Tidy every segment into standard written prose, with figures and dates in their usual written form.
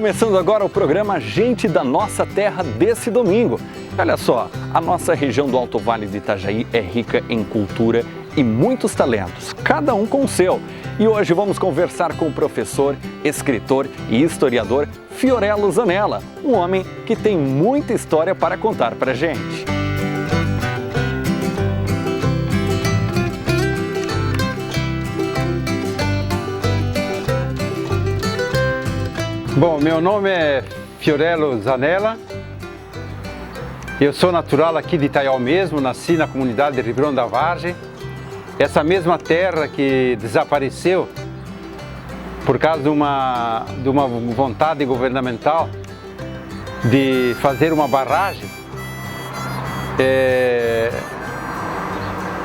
Começando agora o programa Gente da Nossa Terra desse domingo. Olha só, a nossa região do Alto Vale do Itajaí é rica em cultura e muitos talentos, cada um com o seu. E hoje vamos conversar com o professor, escritor e historiador Fiorello Zanella, um homem que tem muita história para contar pra gente. Bom, meu nome é Fiorello Zanella, eu sou natural aqui de Itaió mesmo, nasci na comunidade de Ribeirão da Vargem, essa mesma terra que desapareceu por causa de uma vontade governamental de fazer uma barragem,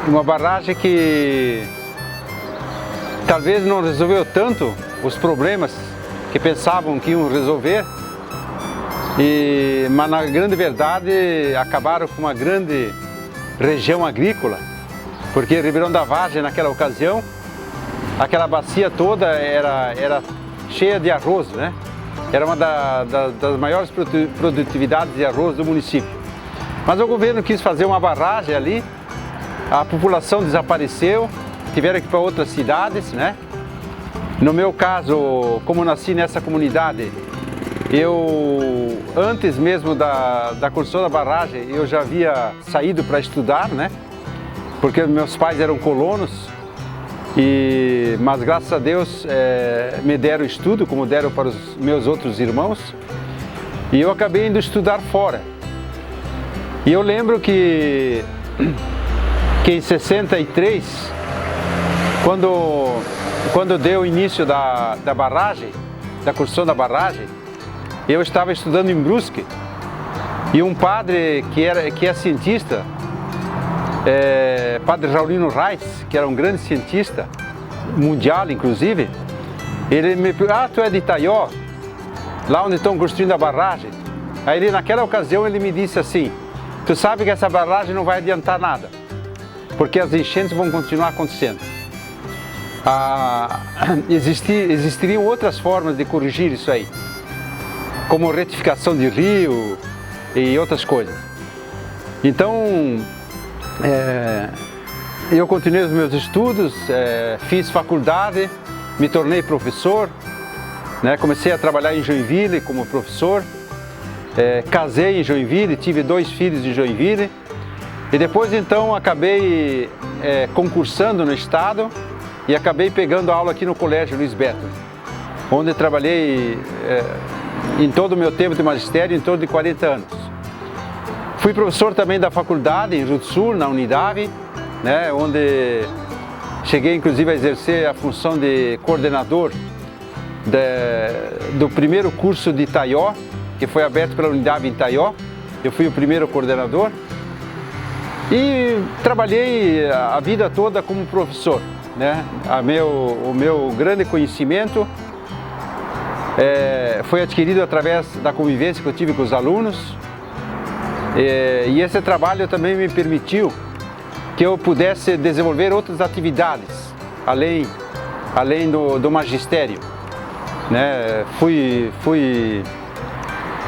uma barragem que talvez não resolveu tanto os problemas que pensavam que iam resolver, mas na grande verdade acabaram com uma grande região agrícola, porque Ribeirão da Vargem naquela ocasião, aquela bacia toda era cheia de arroz, né? Era uma das maiores produtividades de arroz do município. Mas o governo quis fazer uma barragem ali, a população desapareceu, tiveram que ir para outras cidades, né? No meu caso, como nasci nessa comunidade, eu, antes mesmo da construção da barragem, eu já havia saído para estudar, né? Porque meus pais eram colonos, mas graças a Deus me deram estudo, como deram para os meus outros irmãos, e eu acabei indo estudar fora. E eu lembro que em 63, quando deu o início da barragem, da construção da barragem, eu estava estudando em Brusque e um padre que é cientista, padre Raulino Reis, que era um grande cientista, mundial inclusive, ele me perguntou, tu é de Itaió, lá onde estão construindo a barragem? Aí naquela ocasião ele me disse assim, tu sabe que essa barragem não vai adiantar nada, porque as enchentes vão continuar acontecendo. Existiriam outras formas de corrigir isso aí, como retificação de rio e outras coisas. Então, eu continuei os meus estudos, fiz faculdade, me tornei professor, né? Comecei a trabalhar em Joinville como professor, casei em Joinville, tive 2 filhos em Joinville e depois então acabei concursando no estado e acabei pegando aula aqui no Colégio Luiz Beto, onde trabalhei em todo o meu tempo de magistério, em torno de 40 anos. Fui professor também da faculdade em Rio do Sul, na Unidade, né, onde cheguei inclusive a exercer a função de coordenador do primeiro curso de Itaió, que foi aberto pela Unidade em Itaió. Eu fui o primeiro coordenador e trabalhei a vida toda como professor, né? O meu grande conhecimento foi adquirido através da convivência que eu tive com os alunos, e esse trabalho também me permitiu que eu pudesse desenvolver outras atividades além do magistério, né? Fui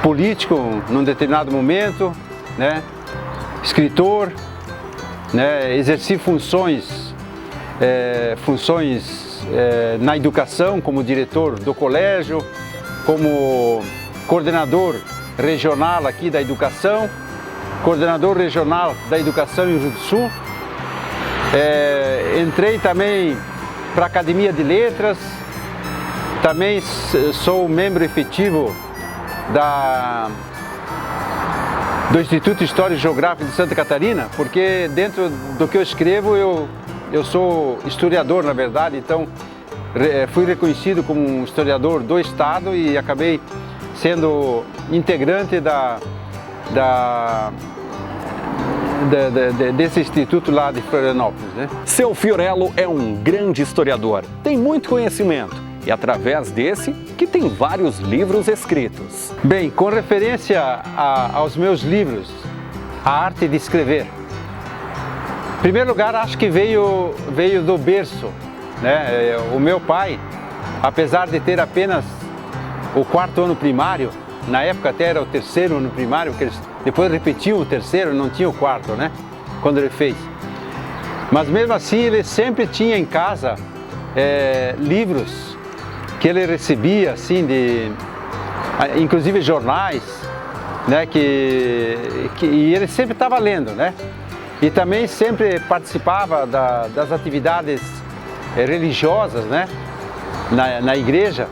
político num determinado momento, né? Escritor, né? Exerci funções na educação, como diretor do colégio, como coordenador regional aqui da educação, coordenador regional da educação em Rio do Sul. Entrei também para a Academia de Letras, também sou membro efetivo do Instituto Histórico e Geográfico de Santa Catarina, porque dentro do que eu escrevo eu sou historiador, na verdade, então fui reconhecido como um historiador do estado e acabei sendo integrante desse instituto lá de Florianópolis, né? Seu Fiorello é um grande historiador, tem muito conhecimento e através desse que tem vários livros escritos. Bem, com referência aos meus livros, A Arte de Escrever, em primeiro lugar, acho que veio do berço, né? O meu pai, apesar de ter apenas o quarto ano primário, na época até era o terceiro ano primário, porque eles depois repetiam o terceiro, não tinha o quarto, né? Quando ele fez. Mas mesmo assim ele sempre tinha em casa livros que ele recebia, assim, inclusive jornais, né? E ele sempre estava lendo, né? E também sempre participava das atividades religiosas, né? Na igreja,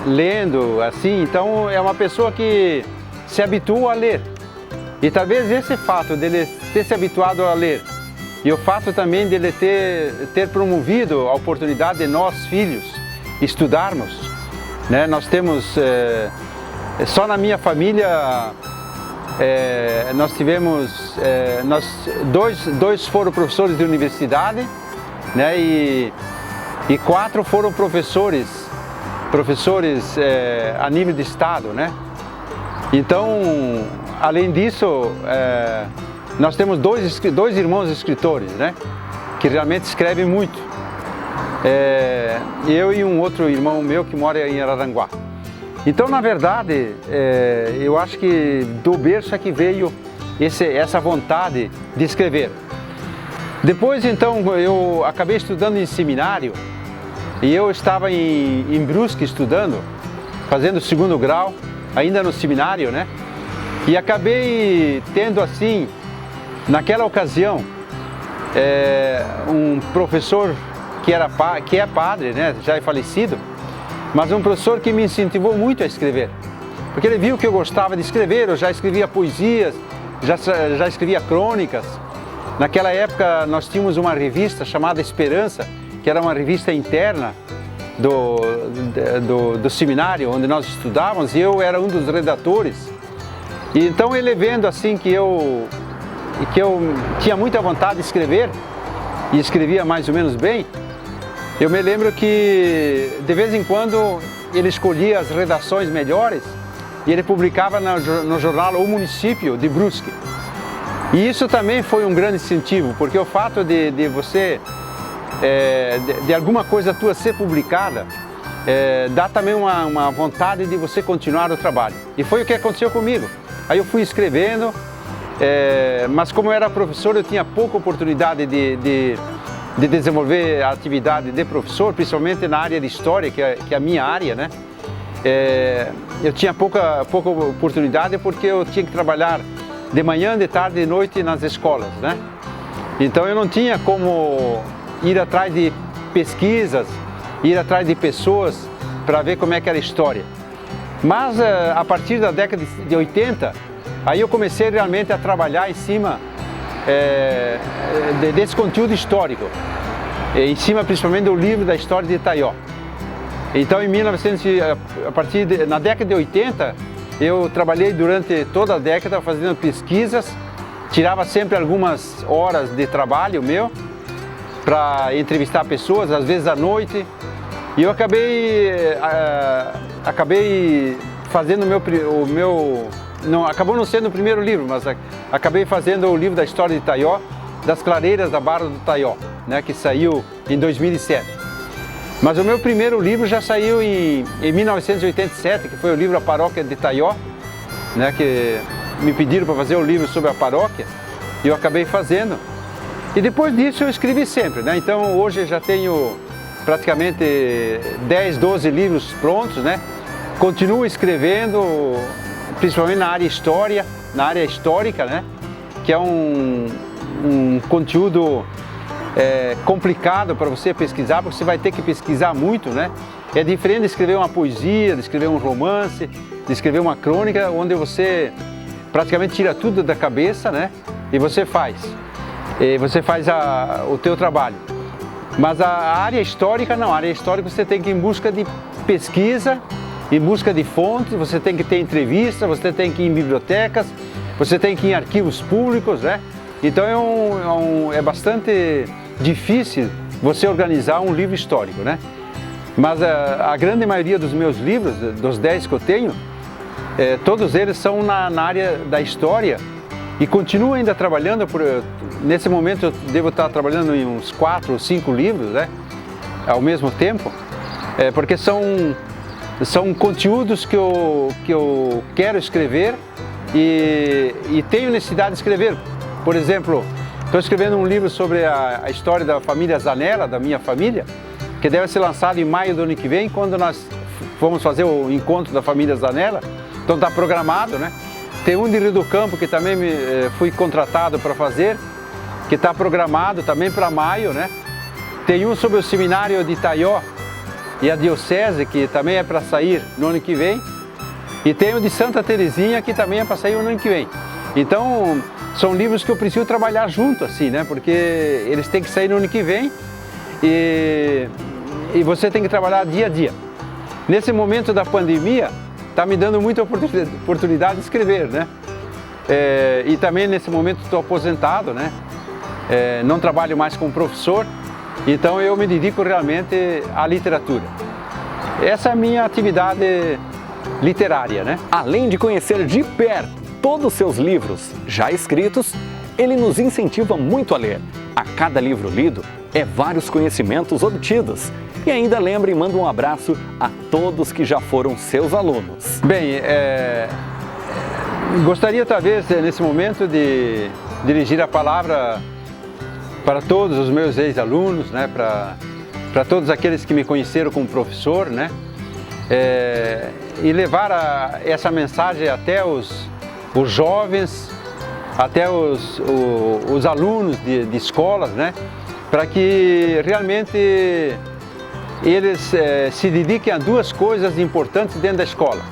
lendo, assim. Então é uma pessoa que se habituou a ler. E talvez esse fato dele ter se habituado a ler e o fato também dele ter promovido a oportunidade de nós, filhos, estudarmos, né? Nós temos, só na minha família, nós tivemos, dois foram professores de universidade, né? E 4 foram professores a nível de estado, né? Então, além disso, nós temos dois irmãos escritores, né? Que realmente escrevem muito. Eu e um outro irmão meu que mora em Araranguá. Então, na verdade, eu acho que do berço é que veio essa vontade de escrever. Depois, então, eu acabei estudando em seminário e eu estava em Brusque estudando, fazendo o 2º grau, ainda no seminário, né? E acabei tendo, assim, naquela ocasião, um professor que é padre, né? Já é falecido, mas um professor que me incentivou muito a escrever. Porque ele viu que eu gostava de escrever, eu já escrevia poesias, já escrevia crônicas. Naquela época nós tínhamos uma revista chamada Esperança, que era uma revista interna do seminário onde nós estudávamos, e eu era um dos redatores. E então ele vendo assim que eu tinha muita vontade de escrever, e escrevia mais ou menos bem, eu me lembro que de vez em quando ele escolhia as redações melhores e ele publicava no jornal O Município de Brusque. E isso também foi um grande incentivo, porque o fato de você, de alguma coisa tua ser publicada, dá também uma vontade de você continuar o trabalho. E foi o que aconteceu comigo. Aí eu fui escrevendo, mas como eu era professor, eu tinha pouca oportunidade de desenvolver a atividade de professor, principalmente na área de história, que é a minha área, né? Eu tinha pouca oportunidade porque eu tinha que trabalhar de manhã, de tarde e de noite nas escolas, né? Então eu não tinha como ir atrás de pesquisas, ir atrás de pessoas para ver como é que era a história. Mas a partir da década de 80, aí eu comecei realmente a trabalhar em cima desse conteúdo histórico, em cima principalmente do livro da história de Itaió. Então na década de 80, eu trabalhei durante toda a década fazendo pesquisas, tirava sempre algumas horas de trabalho meu para entrevistar pessoas, às vezes à noite, e eu acabei fazendo acabou não sendo o primeiro livro, mas acabei fazendo o livro da história de Itaió, das clareiras da Barra do Itaió, né, que saiu em 2007. Mas o meu primeiro livro já saiu em 1987, que foi o livro A Paróquia de Itaió, né, que me pediram para fazer o livro sobre a paróquia, e eu acabei fazendo. E depois disso eu escrevi sempre, né? Então hoje eu já tenho praticamente 10, 12 livros prontos, né? Continuo escrevendo, principalmente na área histórica, né? Que é um conteúdo complicado para você pesquisar, porque você vai ter que pesquisar muito, né? É diferente de escrever uma poesia, de escrever um romance, de escrever uma crônica, onde você praticamente tira tudo da cabeça, né? E você faz o teu trabalho. Mas a área histórica não, a área histórica você tem que ir em busca de pesquisa, em busca de fontes, você tem que ter entrevistas, você tem que ir em bibliotecas, você tem que ir em arquivos públicos, né? Então é bastante difícil você organizar um livro histórico, né? Mas a grande maioria dos meus livros, dos 10 que eu tenho, todos eles são na área da história e continuo ainda trabalhando, nesse momento eu devo estar trabalhando em uns 4 ou 5 livros, né? Ao mesmo tempo, porque são são conteúdos que eu quero escrever e tenho necessidade de escrever. Por exemplo, estou escrevendo um livro sobre a história da família Zanella, da minha família, que deve ser lançado em maio do ano que vem, quando nós vamos fazer o encontro da família Zanella. Então está programado, né? Tem um de Rio do Campo que também fui contratado para fazer, que está programado também para maio, né? Tem um sobre o seminário de Itaió e a diocese, que também é para sair no ano que vem. E tem o de Santa Teresinha, que também é para sair no ano que vem. Então, são livros que eu preciso trabalhar junto, assim, né? Porque eles têm que sair no ano que vem e você tem que trabalhar dia a dia. Nesse momento da pandemia, está me dando muita oportunidade de escrever, né? E também nesse momento estou aposentado, né? Não trabalho mais como professor, então eu me dedico realmente à literatura. Essa é a minha atividade literária, né? Além de conhecer de perto todos os seus livros já escritos, ele nos incentiva muito a ler. A cada livro lido, vários conhecimentos obtidos. E ainda lembra e manda um abraço a todos que já foram seus alunos. Bem, gostaria talvez nesse momento de dirigir a palavra para todos os meus ex-alunos, né? Para todos aqueles que me conheceram como professor, né? E levar essa mensagem até os jovens, até os alunos de escolas, né? Para que realmente eles se dediquem a duas coisas importantes dentro da escola: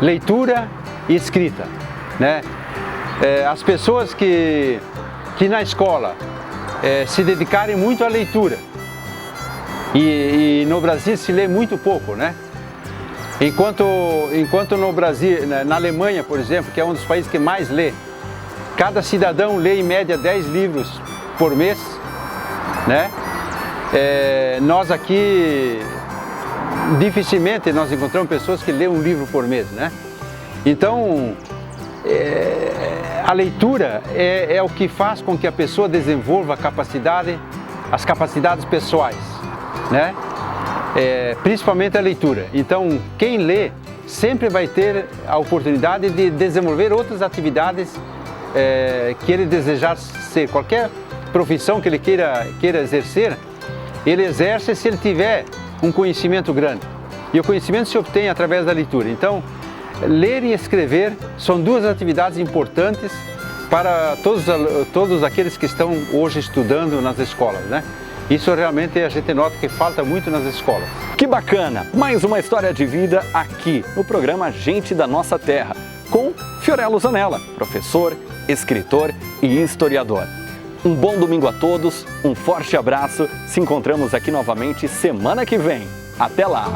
leitura e escrita, né? As pessoas que na escola se dedicarem muito à leitura, e no Brasil se lê muito pouco, né? Enquanto no Brasil, na Alemanha, por exemplo, que é um dos países que mais lê, cada cidadão lê em média 10 livros por mês, né? Nós aqui dificilmente nós encontramos pessoas que lêem um livro por mês, né? Então a leitura é o que faz com que a pessoa desenvolva as capacidades pessoais, né? Principalmente a leitura. Então quem lê sempre vai ter a oportunidade de desenvolver outras atividades que ele desejar ser. Qualquer profissão que ele queira exercer, ele exerce se ele tiver um conhecimento grande. E o conhecimento se obtém através da leitura. Então, ler e escrever são duas atividades importantes para todos aqueles que estão hoje estudando nas escolas, né? Isso realmente a gente nota que falta muito nas escolas. Que bacana! Mais uma história de vida aqui no programa Gente da Nossa Terra, com Fiorello Zanella, professor, escritor e historiador. Um bom domingo a todos, um forte abraço, se encontramos aqui novamente semana que vem. Até lá!